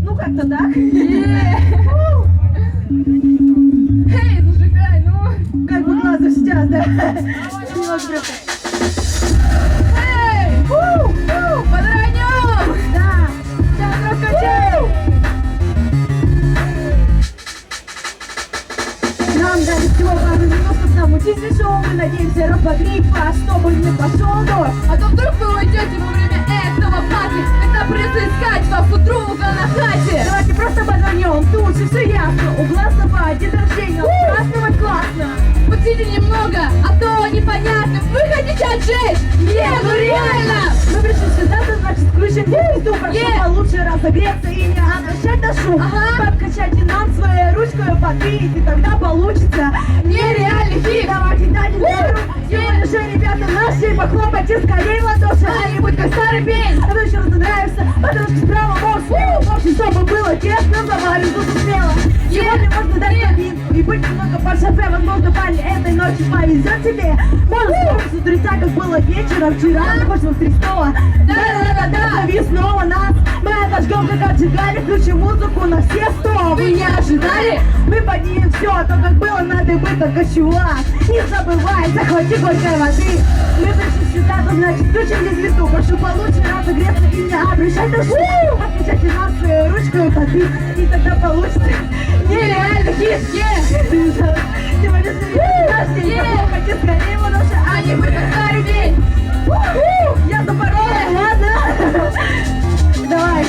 Ну, как-то так. Эй, зажигай, ну! Как бы глазу сейчас, да? Немного просто. Эй! Подранем! Да. Сейчас раскачаем. Нам дали всего пару минут, чтобы научиться шоу. Мы надеемся разбодрить вас, чтобы не пошел дождь. А то вдруг вы уйдете во время этого пати, когда придется искать вас у друга на хате. Давайте просто подвернем, тут же все ясно. У глаз на день рождения, праздновать классно. Пустите немного, а то непонятно. Вы хотите отжечь? Нет, ну реально! Мы пришли сюда, то значит включим звезду. Прошу получше разогреться и не обращать на шум. Ага. Подкачайте нам своей ручкой подвинуть, и тогда получится Нереальный хит! Давайте дадим дорогу. Сегодня же, ребята, наши, похлопайте скорее в ладоши. А не будь как старый пень! А то еще раз нравится, подружки справа, мол, слева. В общем, чтобы было тесно, заварим тут смело. Сегодня можно дать кабинку и быть немного по шофе. Возможно, парень, этой ночью повезет тебе. Можно вспомнить с утреца, как было вечером вчера. Хочешь в Христова? Да-да-да-да, зови снова нас. Мы отожгем, как отжигали, включим музыку на все 100. Вы не ожидали? Мы поднимем все, то как было, надо быть только чувак. Не забывай, захвати горькой воды. Мы пришли сюда, то значит включим мне звезду. Прошу получше разогреться и не обращать на шум. Отвечайте нас своей ручкой воды, и тогда получится нереальный хит. Сегодня дождей, похлопайте скорее в ладоши. А не будь как старый пень! Я запорола, ладно? Давай.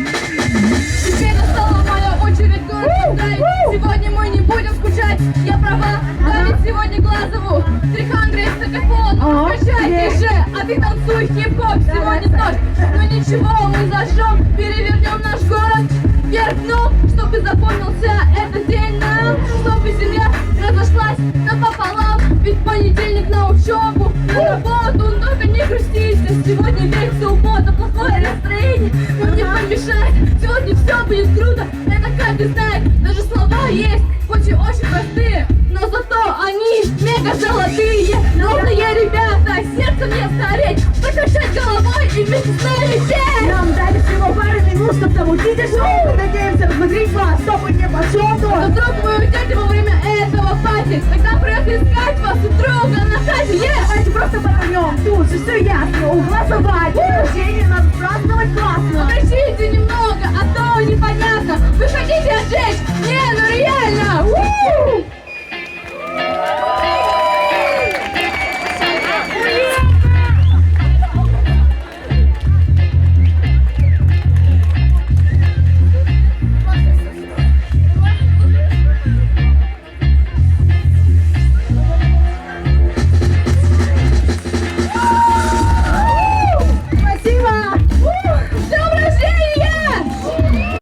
Теперь настала моя очередь город ставить. Сегодня мы не будем скучать, я права. Давид сегодня Глазову 300 стакафон. Качайте же, а ты танцуй хип-хоп. Сегодня дождь, но ничего, мы зажжем, перевернем наш город вверх дном, чтобы запомнился этот день нам, чтобы земля разошлась напополам. Ведь понедельник на учебу, на работу, только не грустите. Сегодня ведь суббота, плохое настроение нам не помешает. Сегодня все будет круто, это каждый знает. Даже слова есть, хоть и очень простые, но зато они мега золотые. Новые ребята, сердце не стареть, покачать головой и вместе с нами петь. Нам дали всего пару минут, чтобы замутить шоу. Мы надеемся разбодрить вас, чтобы не пошел А дождь. вдруг вы уйдете во время этого пати, тогда придется искать вас у друга на хате. Давайте просто подвернем, тут же все ясно. У глаз день рождения, надо праздновать классно. Кричите немного, а то непонятно. Вы хотите отжечь? Не, ну